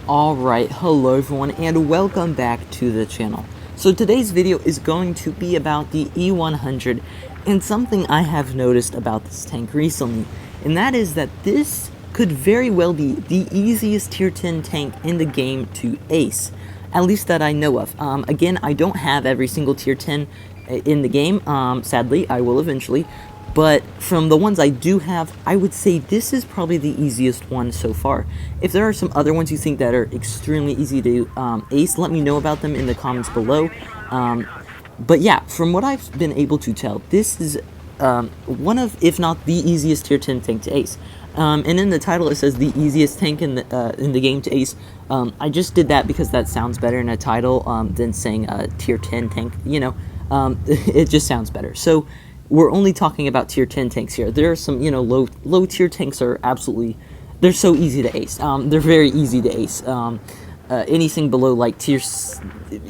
Alright, hello everyone and welcome back to the channel. So today's video is going to be about the E100 and something I have noticed about this tank recently, and that is that this could very well be the easiest tier 10 tank in the game to ace, at least that I know of. Again, I don't have every single tier 10 in the game, sadly. I will eventually. But from the ones I do have, I would say this is probably the easiest one so far. If there are some other ones you think that are extremely easy to ace, let me know about them in the comments below. But yeah, from what I've been able to tell, this is one of, if not the easiest tier 10 tank to ace. And in the title it says the easiest tank in the game to ace. I just did that because that sounds better in a title than saying tier 10 tank, you know. It just sounds better. So we're only talking about tier 10 tanks here. There are some, you know, low tier tanks are absolutely, they're so easy to ace. They're very easy to ace. Anything below like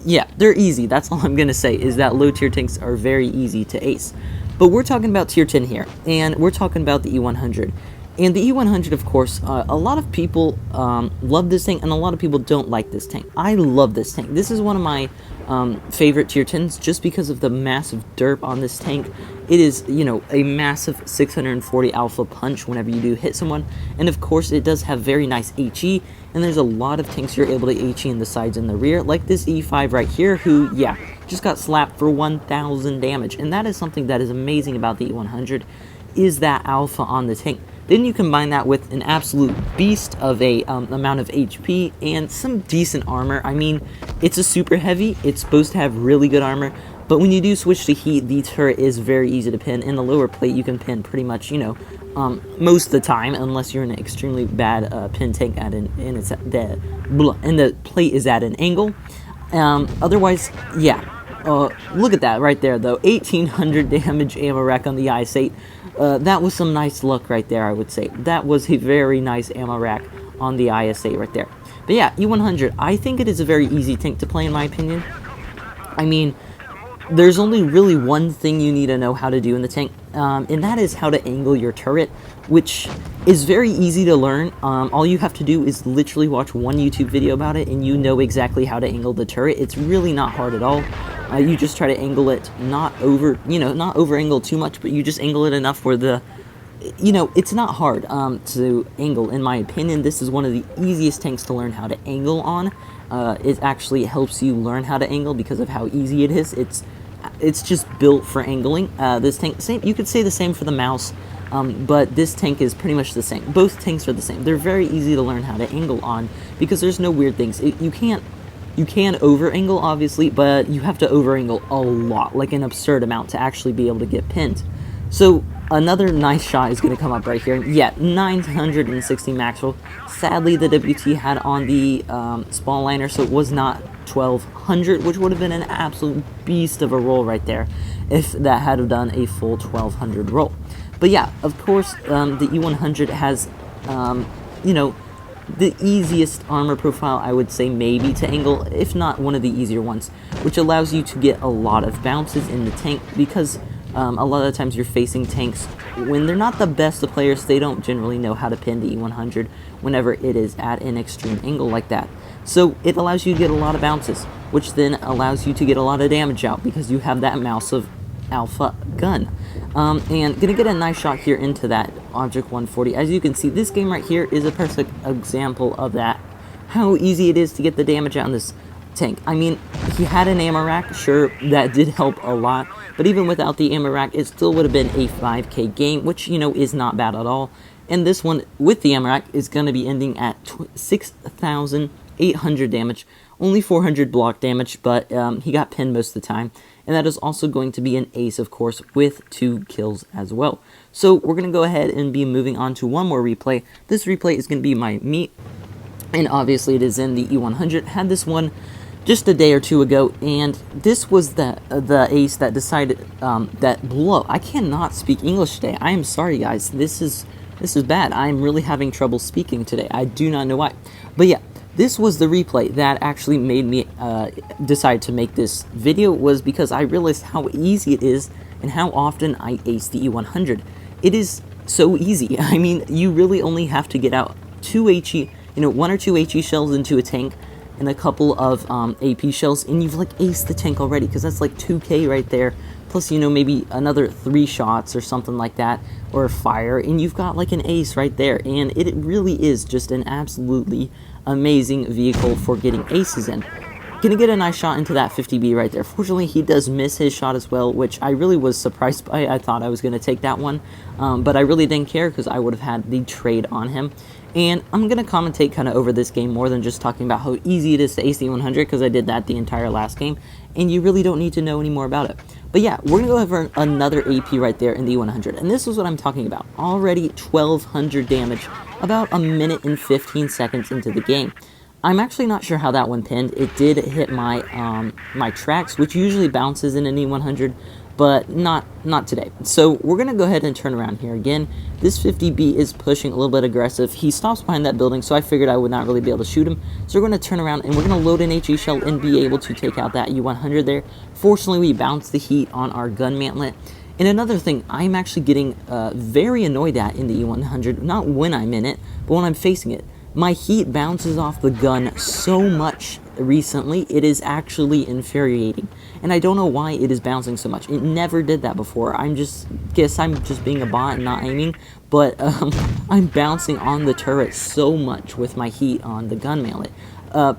yeah, they're easy. That's all I'm gonna say, is that low tier tanks are very easy to ace. But we're talking about tier 10 here, and we're talking about the E100. And the E100, of course, a lot of people love this tank, and a lot of people don't like this tank. I love this tank. This is one of my favorite tier 10s just because of the massive derp on this tank. It is, you know, a massive 640 alpha punch whenever you do hit someone. And of course, it does have very nice HE, and there's a lot of tanks you're able to HE in the sides and the rear, like this E5 right here, who, yeah, just got slapped for 1,000 damage. And that is something that is amazing about the E100, is that alpha on the tank. Then you combine that with an absolute beast of a amount of HP and some decent armor. I mean, it's a super heavy, it's supposed to have really good armor, but when you do switch to heat, the turret is very easy to pin. In the lower plate, you can pin pretty much, you know, most of the time, unless you're in an extremely bad pin tank and the plate is at an angle. Otherwise, yeah. Look at that right there, though. 1,800 damage ammo rack on the IS-8. That was some nice luck right there, I would say. That was a very nice ammo rack on the IS-8 right there. But yeah, E100, I think it is a very easy tank to play, in my opinion. I mean, there's only really one thing you need to know how to do in the tank, and that is how to angle your turret, which is very easy to learn. All you have to do is literally watch one YouTube video about it, and you know exactly how to angle the turret. It's really not hard at all. You just try to angle it, not over angle too much, but you just angle it enough where the, you know, it's not hard to angle. In my opinion, this is one of the easiest tanks to learn how to angle on. It actually helps you learn how to angle because of how easy it is. It's just built for angling. This tank, you could say the same for the mouse, but this tank is pretty much the same. Both tanks are the same. They're very easy to learn how to angle on because there's no weird things. You can over-angle, obviously, but you have to over-angle a lot, like an absurd amount, to actually be able to get pinned. So another nice shot is going to come up right here. Yeah, 960 max roll. Sadly, the WT had on the spawn liner, so it was not 1,200, which would have been an absolute beast of a roll right there if that had done a full 1,200 roll. But yeah, of course, the E100 has, you know, the easiest armor profile, I would say, maybe to angle, if not one of the easier ones, which allows you to get a lot of bounces in the tank, because a lot of the times you're facing tanks when they're not the best of players. They don't generally know how to pin the E100 whenever it is at an extreme angle like that. So it allows you to get a lot of bounces, which then allows you to get a lot of damage out because you have that massive alpha gun. And gonna get a nice shot here into that Object 140. As you can see, this game right here is a perfect example of that, how easy it is to get the damage out in this tank. I mean, he had an ammo rack, sure, that did help a lot, but even without the ammo rack, it still would have been a 5k game, which, you know, is not bad at all. And this one with the ammo rack is going to be ending at 6,800 damage, only 400 block damage, but he got pinned most of the time. And that is also going to be an ace, of course, with 2 kills as well. So we're going to go ahead and be moving on to one more replay. This replay is going to be my meat, and obviously it is in the E100. Had this one just a day or two ago, and this was the ace that decided that blow. I cannot speak English today. I am sorry, guys. This is bad. I'm really having trouble speaking today. I do not know why. But yeah, this was the replay that actually made me decide to make this video, was because I realized how easy it is and how often I ace the E100. It is so easy. I mean, you really only have to get out 2 HE 1 or 2 HE shells into a tank and a couple of AP shells, and you've like aced the tank already, because that's like 2k right there, plus maybe another 3 shots or something like that, or fire, and you've got like an ace right there. And it really is just an absolutely amazing vehicle for getting aces in. Gonna get a nice shot into that 50B right there. Fortunately, he does miss his shot as well, which I really was surprised by. I thought I was gonna take that one, but I really didn't care, because I would have had the trade on him. And I'm going to commentate kind of over this game more than just talking about how easy it is to ace the E100, because I did that the entire last game, and you really don't need to know any more about it. But yeah, we're going to go over another AP right there in the E100, and this is what I'm talking about. Already 1200 damage, about a minute and 15 seconds into the game. I'm actually not sure how that one pinned. It did hit my my tracks, which usually bounces in an E100, but not today. So we're going to go ahead and turn around here again. This 50B is pushing a little bit aggressive. He stops behind that building, so I figured I would not really be able to shoot him. So we're going to turn around, and we're going to load an HE shell and be able to take out that U100 there. Fortunately, we bounced the heat on our gun mantlet. And another thing I'm actually getting very annoyed at in the E100, not when I'm in it, but when I'm facing it. My heat bounces off the gun so much recently, it is actually infuriating. And I don't know why it is bouncing so much. It never did that before. Guess I'm just being a bot and not aiming, but I'm bouncing on the turret so much with my heat on the gun mantlet.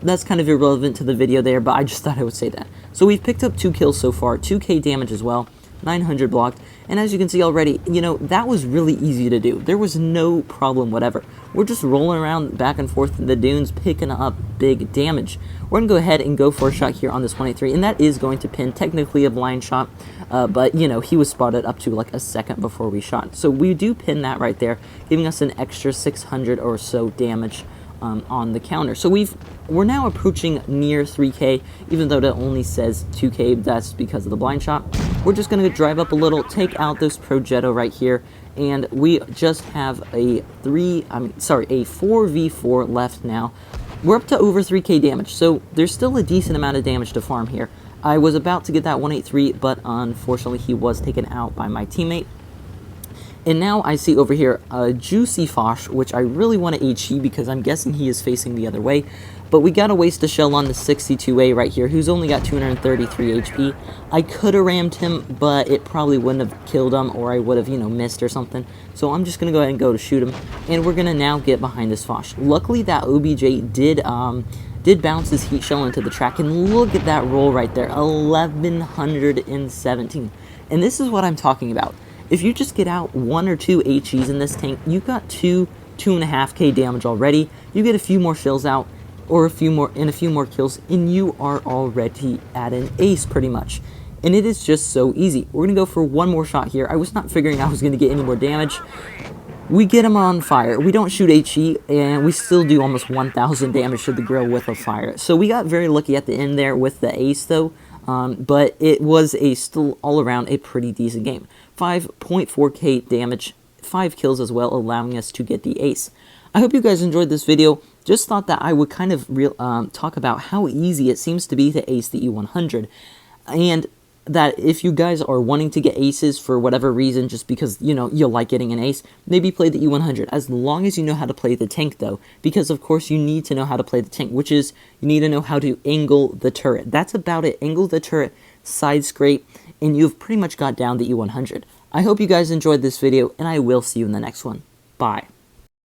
That's kind of irrelevant to the video there, but I just thought I would say that. So we've picked up 2 kills so far, 2k damage as well. 900 blocked, and as you can see already, that was really easy to do. There was no problem whatever. We're just rolling around back and forth in the dunes, picking up big damage. We're going to go ahead and go for a shot here on this 183, and that is going to pin, technically a blind shot, but, he was spotted up to like a second before we shot. So we do pin that right there, giving us an extra 600 or so damage on the counter. So we're now approaching near 3k, even though that only says 2k. That's because of the blind shot. We're just going to drive up a little, take out this Progetto right here, and we just have a 4v4 left now. We're up to over 3k damage, so there's still a decent amount of damage to farm here. I was about to get that 183, but unfortunately he was taken out by my teammate. And now I see over here a Juicy Fosh, which I really want to HE because I'm guessing he is facing the other way. But we got to waste a shell on the 62A right here, who's only got 233 HP. I could have rammed him, but it probably wouldn't have killed him, or I would have, missed or something. So I'm just going to go ahead and go to shoot him. And we're going to now get behind this Fosh. Luckily, that OBJ did bounce his heat shell into the track. And look at that roll right there, 1117. And this is what I'm talking about. If you just get out 1 or 2 HEs in this tank, you've got 2.5k damage already. You get a few more shells out, or a few more kills, and you are already at an ace pretty much. And it is just so easy. We're gonna go for one more shot here. I was not figuring I was gonna get any more damage. We get him on fire. We don't shoot HE, and we still do almost 1,000 damage to the grill with a fire. So we got very lucky at the end there with the ace though. But it was still all around a pretty decent game. 5.4k damage, 5 kills as well, allowing us to get the ace. I hope you guys enjoyed this video. Just thought that I would kind of talk about how easy it seems to be to ace the E100, and that if you guys are wanting to get aces for whatever reason, just because, you like getting an ace, maybe play the E100, as long as you know how to play the tank, though, because, of course, you need to know how to play the tank, which is, you need to know how to angle the turret. That's about it. Angle the turret, side scrape, and you've pretty much got down the E100. I hope you guys enjoyed this video, and I will see you in the next one. Bye.